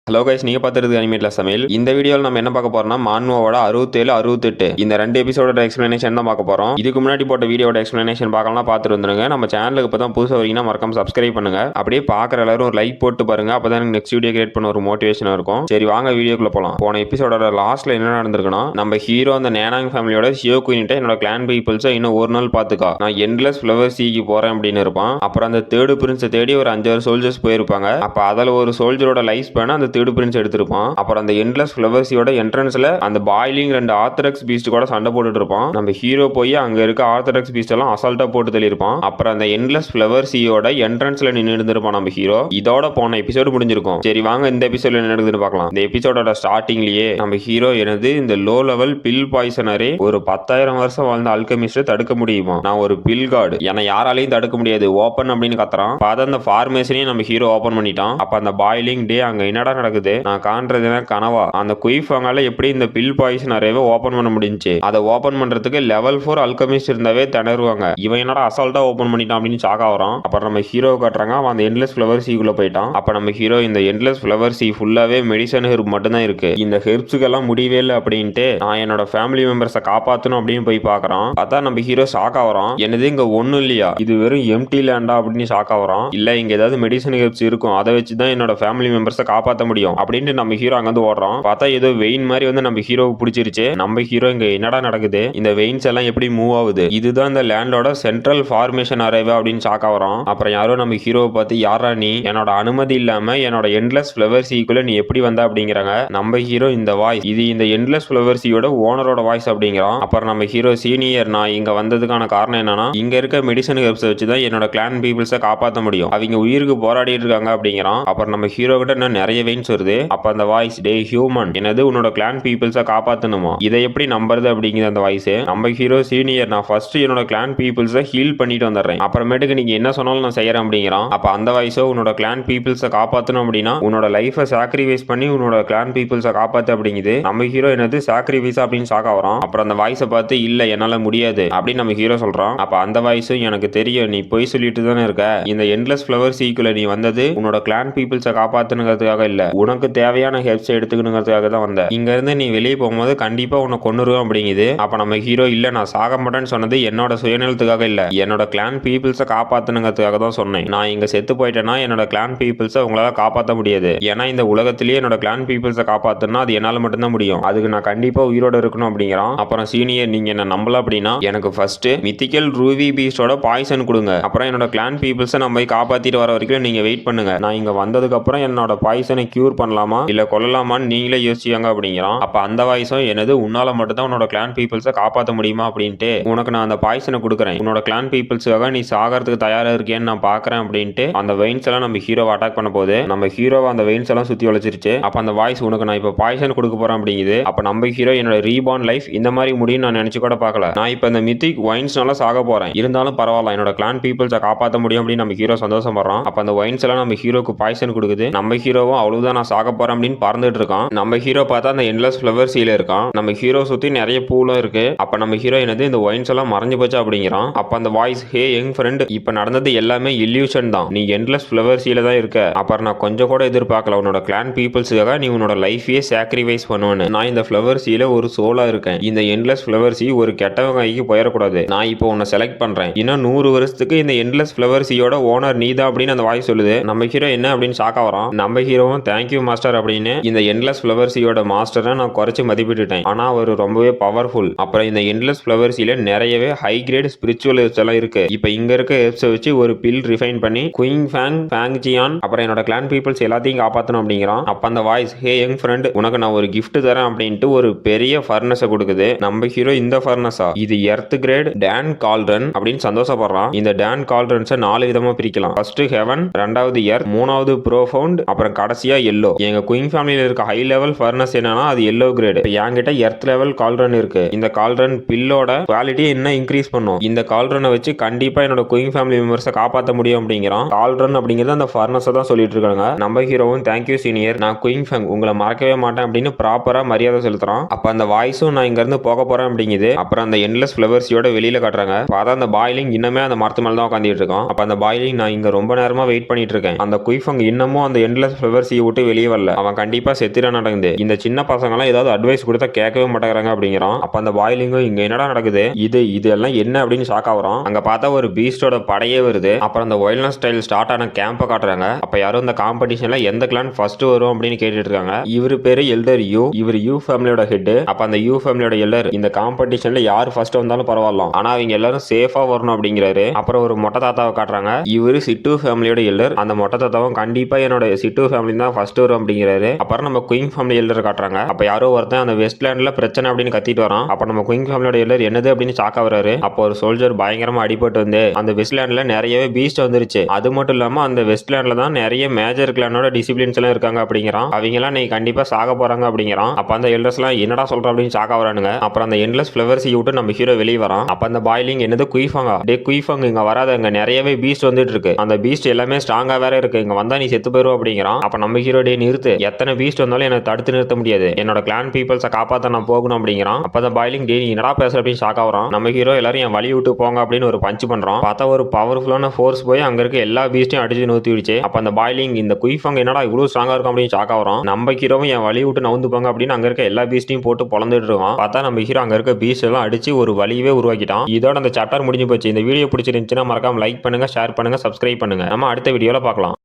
Hello guys, நீங்க பார்த்துருக்கு அனிமேட்ல சமையல். இந்த வீடியோவில் நம்ம என்ன பார்க்க போறோம்னா மான்வாவோட 67, 68 இந்த ரெண்டு எபிசோட எக்ஸ்பிளனேஷன் தான் பார்க்க போறோம். இதுக்கு முன்னாடி போட்ட வீடியோட எக்ஸ்பிளனேஷன் பார்க்கலாம், பார்த்துட்டு வந்துருங்க. நம்ம சேனலுக்கு இப்போ தான் புதுசாக வரீங்கன்னா மறக்காம சப்ஸ்கிரைப் பண்ணுங்க. அப்படியே பார்க்குற எல்லாரும் ஒரு லைக் போட்டு பாருங்க, அப்பதான் எனக்கு நெக்ஸ்ட் வீடியோ கிரியேட் பண்ண ஒரு மோட்டிவேஷனா இருக்கும். சரி வாங்க வீடியோக்குள்ள போலாம். போன எபிசோட லாஸ்ட்ல என்ன நடந்திருக்குன்னா, நம்ம ஹீரோ அந்த நேனாங் ஃபேமிலியோட ஷியோ குயின்ட்ட என்னோட கிளான் பீப்புள்ஸை இன்னும் ஒரு நாள் பார்த்துக்கா, நான் எண்ட்லெஸ் ஃப்ளவர் சீக்கு போறேன் அப்படின்னு இருப்பான். அப்புறம் அந்த தேர்டு பிரின்ஸை தேடி ஒரு 5-6 சோல்ஜர்ஸ் போயிருப்பாங்க. அப்ப அதில் ஒரு சோல்ஜரோட லைஃப் ஸ்பேனை அந்த தேர்டு பிரின்ஸ் எடுத்திருப்பான். அப்புறம் அந்த எண்ட்லெஸ் ஃப்ளவர்ஸியோட என்ட்ரன்ஸ்ல அந்த பாய்லிங் 2 ஆர்த்தடாக்ஸ் பீஸ்ட் கூட சண்டை போட்டுட்டு இருப்பான். நம்ம ஹீரோ போய் அங்க இருக்க ஆர்த்தடாக்ஸ் பீஸ்ட் எல்லாம் அசால்ட்டா போட்டு தள்ளியிருப்பான். அப்புறம் அந்த எண்ட்லெஸ் ஃப்ளவர்ஸியோட என்ட்ரன்ஸ்ல நின்று இருந்திருப்பான் நம்ம ஹீரோ. இதோட போன எபிசோடு முடிஞ்சிருக்கும். சரி வாங்க இந்த எபிசோட்ல என்ன நடக்குதுன்னு பார்க்கலாம். இந்த எபிசோடோட ஸ்டார்டிங்லயே நம்ம ஹீரோ எனது இந்த லோ லெவல் பில் பாய்சனரே ஒரு 10,000 வருஷம் வாழ்ந்த அல்கெமிஸ்ட் தடுக்க முடியுமா, நான் ஒரு பில் கார்டு, என்னை யாராலையும் தடுக்க முடியாது, ஓப்பன் அப்படின்னு கத்துறான். பார்த்து அந்த ஃபார்மேஷனையும் நம்ம ஹீரோ ஓப்பன் பண்ணிட்டான். அப்ப அந்த பாய்லிங் டே அங்க என்னடா நடக்குது, நான் காண்றதுனா கனவா, அந்த குயிஃபாங்கால எப்படி இந்த பில் பாய்சனரேவே ஓப்பன் பண்ண முடிஞ்சு, அதை ஓப்பன் பண்றதுக்கு லெவல் 4 அல்கெமிஸ்ட் இருந்தாவே திணறுவாங்க, இவன் என்னடா அசால்ட்டா ஓப்பன் பண்ணிட்டான் அப்படின்னு ஷாக் ஆகிறான். அப்புறம் நம்ம ஹீரோ காட்டுறாங்க, அவன் அந்த எண்ட்லெஸ் ஃப்ளவர் சீக்குள்ள போயிட்டான். அப்ப நம்ம ஹீரோ இந்த எண்ட்லெஸ் ஃப்ளவர் சீ ஃபுல்லாவே மெடிசன் ஹெர்ப் மட்டும் தான் இருக்கு, இந்த ஹெர்ப்ஸுக்கெல்லாம் முடியவே இல்லை அப்படின்ட்டு நான் என்னோட ஃபேமிலி மெம்பர்ஸை காப்பாற்றணும் அப்படின்னு போய் பார்க்கறான். பார்த்தா நம்ம ஹீரோ ஷாக் ஆகிறான், என்னது இங்க ஒன்றும் இல்லையா, இது வெறும் எம்டி லேண்டா அப்படின்னு ஷாக் ஆகிறான். இல்ல இங்க ஏதாவது மெடிசன் ஹெர்ப்ஸ் இருக்கும், அதை வச்சு தான் என்னோட ஃபேமிலி மெம்பர்ஸை காப்பாற்ற முடியும் அப்படின்ட்டு நம்ம ஹீரோ அங்கிருந்து ஓடுறான். பார்த்தா ஏதோ வெயின் மாதிரி வந்து நம்ம ஹீரோவுக்கு பிடிச்சிருச்சு. நம்ம ஹீரோ இங்க என்னடா நடக்குது, இந்த வெயின்ஸ் எல்லாம் எப்படி மூவ் ஆகுது, இதுதான் இந்த லேண்டோட சென்ட்ரல் ஃபார்மேஷன் அரேவா அப்படின்னு ஷாக் ஆகிறான். அப்புறம் யாரோ நம்ம ஹீரோவை பார்த்து, யாரா நீ, என்னோட அனுமதி இல்லாம என்னோட எண்ட்லெஸ் ஃப்ளவர் சீக்குள்ள நீ எப்படி வந்த அப்படிங்கிறாங்க. நம்ம ஹீரோ இந்த வாய்ஸ், இது இந்த எண்ட்லெஸ் ஃப்ளவர் சீயோட ஓனரோட வாய்ஸ் அப்படிங்கிறான். அப்புறம் நம்ம ஹீரோ, சீனியர், நான் இங்க வந்ததுக்கான காரணம் என்னன்னா, இங்க இருக்க மெடிசன் ஹெர்ப்ஸை வச்சு தான் என்னோட கிளான் பீப்புள்ஸை காப்பாற்ற முடியும், அவங்க உயிருக்கு போராடிட்டு இருக்காங்க அப்படிங்கிறான். அப்புறம் நம்ம ஹீரோ கிட்ட இன்னும் நிறைய வெயின்ஸ் வருது. அப்ப அந்த வாய்ஸ், டே ஹியூமன், என்னது உன்னோட கிளான் பீப்புள்ஸை காப்பாற்றணுமா, இதை எப்படி நம்புறது அப்படிங்கிற அந்த வாய்ஸ். நம்ம ஹீரோ, சீனியர், நான் ஃபர்ஸ்ட் என்னோட கிளான் பீப்புள்ஸை ஹீல் பண்ணிட்டு வந்துடுறேன், அப்புறமேட்டுக்கு நீங்க என்ன சொன்னாலும் நான் செய்யறேன் அப்படிங்கிறான். அப்ப அந்த வாய்ஸோ, உன்னோட கிளான் பீப்புள்ஸை காப்பாற்றணும் அப்படின்னா உன்னோட லைஃபை சாக்ரிஃபைஸ் பண்ணி உன்னோட கிளான் பீப்புள்ஸை காப்பாற்று அப்படிங்குது. நம்ம ஹீரோ என்னது சாக்ரிஃபைஸ் அப்படின்னு ஷாக் ஆகிறான். அப்புறம் அந்த வாய்ஸை பார்த்து, இல்ல என்னால முடியாது அப்படின்னு நம்ம ஹீரோ சொல்றான். அப்ப அந்த வாய்ஸும், எனக்கு தெரியும் நீ போய் சொல்லிட்டு தானே இருக்க, இந்த எண்ட்லெஸ் ஃப்ளவர் சீக்குள்ள நீ வந்தது உன்னோட கிளான் பீப்புள்ஸை காப்பாத்துனுங்கிறதுக்காக இல்ல, உனக்கு தேவையான ஹெல்ப்ஸ் எடுத்துக்கணுங்கிறதுக்காக தான் வந்த, இங்க இருந்து நீ வெளியே போகும்போது கண்டிப்பா உன்னை கொன்னுருவோம் அப்படிங்குது. அப்ப நம்ம ஹீரோ, இல்ல நான் சாக மாட்டேன்னு சொன்னது என்னோட சுயநலத்துக்காக இல்ல, என்னோட கிளான் பீப்புள்ஸை காப்பாத்தணுங்கிறதுக்காக தான் சொன்னேன், நான் இங்க செத்து போயிட்டேன்னா என்னோட கிளான் பீப்புள்ஸை உங்களால காப்பாற்ற முடியாது, ஏன்னா இந்த உலகத்திலேயே என்னோட கிளான் பீப்புள்ஸை காப்பாத்தணும்னா அது என்னால மட்டும்தான் முடியும், அதுக்கு நான் கண்டிப்பா உயிரோட இருக்கணும் அப்படிங்கிறான். அப்புறம் சீனியர், நீங்க என்ன நம்பல அப்படின்னா எனக்கு ஃபர்ஸ்ட் மித்திக்கல் ரூவி பீஸ்டோட பாய்சன் கொடுங்க, அப்புறம் என்னோட கிளான் பீப்புள்ஸை நம்ம போய் காப்பாத்திட்டு வர வரைக்கும் நீங்க வெயிட் பண்ணுங்க, நான் இங்க வந்ததுக்கு அப்புறம் என்னோட பாய்சனை கியூர் பண்ணலாமா இல்ல கொல்லலாமான்னு நீங்களே யோசிச்சாங்க அப்படிங்கிறான். அப்ப அந்த வாய்ஸும், என்னது உன்னால மட்டும் தான் உன்னோட கிளான் பீப்புள்ஸை காப்பாற்ற முடியுமா அப்படின்ட்டு, உனக்கு நான் அந்த பாய்சனை கொடுக்குறேன், உன்னோட கிளான் பீப்புள்ஸுக்காக நீ சாகிறதுக்கு தயாரா இருக்கேன்னு நான் பாக்குறேன் அப்படின்ட்டு அந்த வெயின்ஸ் எல்லாம் நம்ம ஹீரோவை அட்டாக் பண்ண போது நம்ம ஹீரோவை அந்த வெயின்ஸ் எல்லாம் சுத்தி வளைச்சிருச்சு. அப்ப அந்த வாய்ஸ், உனக்கு நான் இப்ப பாய்சன் கொடுக்க போறேன் அப்படிங்குது. அப்ப நம்ம ஹீரோ, என்னோட ரீபார்ன் லைஃப் இந்த மாதிரி முடியும் நான் நினைச்சு கூட பார்க்கல, நான் இப்ப இந்த மித்திக் வைன்ஸ்னால சாக போறேன், இருந்தாலும் பரவாயில்ல என்னோட கிளான் பீப்புள்ஸை காப்பாற்ற முடியும் அப்படின்னு நம்ம ஹீரோ சந்தோஷப்படுறான். அப்ப அந்த வைன்ஸ் எல்லாம் நம்ம ஹீரோக்கு பாய்சன் கொடுக்குது. நம்ம ஹீரோவும் அவ்வளவுதான் நான் சாக போறேன் அப்படின்னு பறந்துட்டு இருக்கான். நம்ம ஹீரோ பார்த்தா அந்த எண்ட்லெஸ் ஃப்ளவர் சீல இருக்கான். நம்ம ஹீரோ சுத்தி நிறைய பூலாம் இருக்கு. அப்ப நம்ம ஹீரோ, என்னது இந்த வைன்ஸ் எல்லாம் மறைஞ்சு போச்சு அப்படிங்கிறான். அப்ப அந்த வாய்ஸ், ஹே யங் ஃப்ரெண்ட், இப்ப நடந்தது எல்லாமே இல்யூஷன் தான், நீ எண்ட்லெஸ் ஃப்ளவர் சீல தான் இருக்க, அப்புறம் நான் கொஞ்சம் கூட எதிர்பார்க்கல உன்னோட கிளான் பீப்புள்ஸுக்காக நீ உன்னோட லைஃபையே சாக்ரிஃபைஸ் பண்ணுவேன்னு, நான் இந்த ஃப்ளவர் சீல ஒரு சோலா இருக்கேன், இந்த எண்ட்லெஸ் ஃப்ளவர் சீ ஒரு கெட்டவங்க கைக்கு போயிடக்கூடாது, நான் இப்போ உன்னை செலக்ட் பண்றேன், இன்னும் 100 வருஷத்துக்கு இந்த எண்ட்லெஸ் ஃப்ளவர் சீயோட ஓனர் நீதான் அப்படின்னு அந்த வாய்ஸ் சொல்லுது. நம்ம ஹீரோ என்ன அப்படின்னு ஷாக் ஆகிறான். நம்ம ஹீரோவும், தேங்க்யூ மாஸ்டர் அப்படின்னு இந்த எண்ட்லெஸ் ஃப்ளவர் சீயோட மாஸ்டரை நான் குறைச்சு மதிப்பிட்டுட்டேன், ஆனா அவர் ரொம்பவே பவர்ஃபுல், அப்புறம் இந்த எண்ட்லெஸ் ஃப்ளவர் சீல நிறையவே ஹை கிரேட் ஸ்பிரிச்சுவல் ஹெர்ப்ஸ் எல்லாம் இருக்கு, இப்போ இங்க இருக்க ஹெர்ப்ஸை வச்சு ஒரு பில் ரிஃபைன் பண்ணி குயிங் ஃபேங் ஃபேங் ஜியான் அப்புறம் என்னோட கிளான் பீப்புள்ஸ் எல்லாத்தையும் காப்பாற்றணும் அப்படிங்கிறான். அப்ப அந்த வாய்ஸ், ஹே யங் ஃப்ரெண்ட், உனக்கு நான் ஒரு கிஃப்ட் தரேன் அப்படின்ட்டு ஒரு பெரிய ஃபர்னஸை கொடுக்குது. நம்ம ஹீரோ, இந்த ஃபர்னஸா, இது எர்த் கிரேட் டான் கால்ட்ரன் அப்படின்னு சந்தோஷப்படுறான். இந்த டான் கால்ட்ரன்ஸை 4 விதமா பிரிக்கலாம். ஃபர்ஸ்ட் ஹெவன், ரெண்டாவது எர்த், மூணாவது ப்ரோஃபவுண்ட், அப்புறம் கடைசியா எல்லோ. எங்க குயின் ஃபேமிலியில இருக்க ஹை லெவல் ஃபர்னஸ் என்னன்னா அது எல்லோ கிரேட். என்கிட்ட எர்த் லெவல் கால்ட்ரன் இருக்கு, இந்த கால்ட்ரன் பில்லோட குவாலிட்டியை இன்னும் இன்க்ரீஸ் பண்ணும், இந்த கால்ட்ரனை வச்சு கண்டிப்பா என்னோட குயின் ஃபேமிலி மெம்பர்ஸை காப்பாற்ற முடியும் அப்படிங்கிறான். கால்ட்ரன் அப்படிங்கிறது அந்த ஃபர்னஸை தான் சொல்லிட்டு இருக்காங்க. நம்ம ஹீரோவும், தேங்க்யூ சீனியர், நான் குயின் ஃபேங் உங்களை மறக்கவே மாட்டேன் அப்படின்னு ப்ராப்பரா மரியாதை செலுத்துறான். அப்ப அந்த வாய்ஸும், நான் இங்க இருந்து போக போறேன் அப்படிங்குது. அப்புறம் அந்த எண்ட்லெஸ் ஃப்ளவர்ஸியோட வெளியில காட்டுறாங்க. பார்த்தா அந்த பாய்லிங் இன்னமே அந்த மரத்து மேல தான் உட்காந்துட்டு இருக்கான். அப்ப அந்த பாய்லிங், நான் இங்க ரொம்ப நேரமா வெயிட் பண்ணிட்டு இருக்கேன், அந்த குயிஃபங் இன்னமும் அந்த எண்ட்லெஸ் ஃப்ளவர் சீ விட்டு விட்டு வெளியே வரல, அவன் கண்டிப்பா செத்துற நடக்குது. இந்த சின்ன பசங்க எல்லாம் ஏதாவது அட்வைஸ் கொடுத்தா கேட்கவே மாட்டேங்கிறாங்க அப்படிங்கிறான். அப்ப அந்த பாய்லிங்கும் இங்க என்னடா நடக்குது, இதெல்லாம் என்ன அப்படின்னு ஷாக் ஆகுறோம். அங்க பார்த்தா ஒரு பீஸ்டோட படையே வருது. அப்புறம் அந்த வைல்ட்னஸ் ஸ்டைல் ஸ்டார்ட் ஆன கேம்ப காட்டுறாங்க. அப்ப யாரும் இந்த காம்படிஷன்ல எந்த கிளான் ஃபர்ஸ்ட் வரும் அப்படின்னு கேட்டுட்டு இருக்காங்க. இவரு பேரு எல்டர் யூ, இவர் யூ ஃபேமிலியோட ஹெட். அப்ப அந்த யூ ஃபேமிலியோட எல்டர் இந்த காம்படிஷன்ல யார் ஃபர்ஸ்ட் வந்தாலும் பரவாயில்ல, ஆனா அவங்க எல்லாரும் சேஃபா வரணும் அப்படிங்கிறாரு. அப்புறம் ஒரு மொட்டை தாத்தாவை காட்டுறாங்க. இவரு சிட்டு ஃபேமிலியோட எல்டர். அந்த மொட்டை தாத்தாவும் கண்டிப்பா என்னோட சிட்டு ஃபேமிலி தான் ஃபர்ஸ்ட் வரும் அப்படிங்கிறாரு. அப்புறம் நம்ம குயின் ஃபேமிலி எல்டர் காட்டுறாங்க. அப்ப யாரோ ஒருத்தன் அந்த வெஸ்ட்லேண்ட்ல பிரச்சனை அப்படின்னு கத்திட்டு வரான். அப்ப நம்ம குயின் ஃபேமிலியோட எல்டர் என்னது அப்படின்னு ஷாக்கா வராரு. அப்போ ஒரு சோல்ஜர் பயங்கரமா அடிபட்டு வந்து அந்த வெஸ்ட்லேண்ட்ல நிறையவே பீஸ்ட் வந்துருச்சு. அது மட்டும் இல்லாம அந்த வெஸ்ட்லேண்ட்ல தான் நிறைய மேஜர் கிளானோட டிசிப்ளின்ஸ் எல்லாம் இருக்காங்க அப்படிங்கிறான். அவங்க எல்லாம் நீ கண்டிப்பா சாக போறாங்க அப்படிங்கிறான். அப்ப அந்த எல்டர்ஸ் எல்லாம் என்னடா சொல்ற அப்படின்னு ஷாக்கா வரானுங்க. அப்புறம் அந்த எண்ட்லெஸ் ஃபிளவர்ஸ் விட்டு நம்ம ஹீரோ வெளியே வரான். அப்ப அந்த பாய்லிங் என்னது குயிஃபாங்க, டே குயிஃபாங்க இங்க வராதங்க, நிறையவே பீஸ்ட் வந்துட்டு இருக்கு, அந்த பீஸ்ட் எல்லாமே ஸ்ட்ராங்கா வேற இருக்கு, இங்க வந்தா நீ செத்து போயிருவ அப்படிங்கிறான். அப்ப நம்ம ஹீரோ டே நிறுத்து, எத்தனை பீஸ்ட் வந்தாலும் எனக்கு தடுத்து நிறுத்த முடியாது, என்னோட கிளான் பீப்பிள்ஸை காப்பாற்ற நான் போகணும் அப்படிங்கிறான். அப்ப அந்த பாய்லிங் டே நீ என்னடா பேசுற அப்படின்னு ஷாக்கா வரான். நம்ம ஹீரோ எல்லாரும் என் வழி விட்டு போங்க அப்படின்னு ஒரு பஞ்ச் பண்றோம். பார்த்தா ஒரு பவர்ஃபுல்லான ஃபோர்ஸ் போய் அங்க இருக்க எல்லா பீஸ்டையும் அடிச்சு நூத்தி விடுச்சு. அப்ப அந்த பாய்லிங் இந்த குயிஃபாங்க என்னடா இவ்வளவு ஸ்ட்ராங்கா இருக்கும் அப்படின்னு ஷாக்கா வரும். நம்ம ஹீரோவும் என் வழி விட்டு நவுந்து போங்க அப்படின்னு அங்க இருக்க எல்லா பீஸ்டையும் போட்டு பொழந்துட்டு இருக்கோம். பார்த்தா நம்ம ஹீரோ அங்க இருக்க பீஸ்ட் எல்லாம் அடிச்சு ஒரு வழியவே உருவாக்கிட்டான். இதோட அந்த சாப்டர் முடிஞ்சு போச்சு. இந்த வீடியோ பிடிச்சிருந்துச்சுன்னா மறக்காம லைக் பண்ணுங்க, ஷேர் பண்ணுங்க, சப்ஸ்கிரைப் பண்ணுங்க. நம்ம அடுத்த வீடியோல பார்க்கலாம்.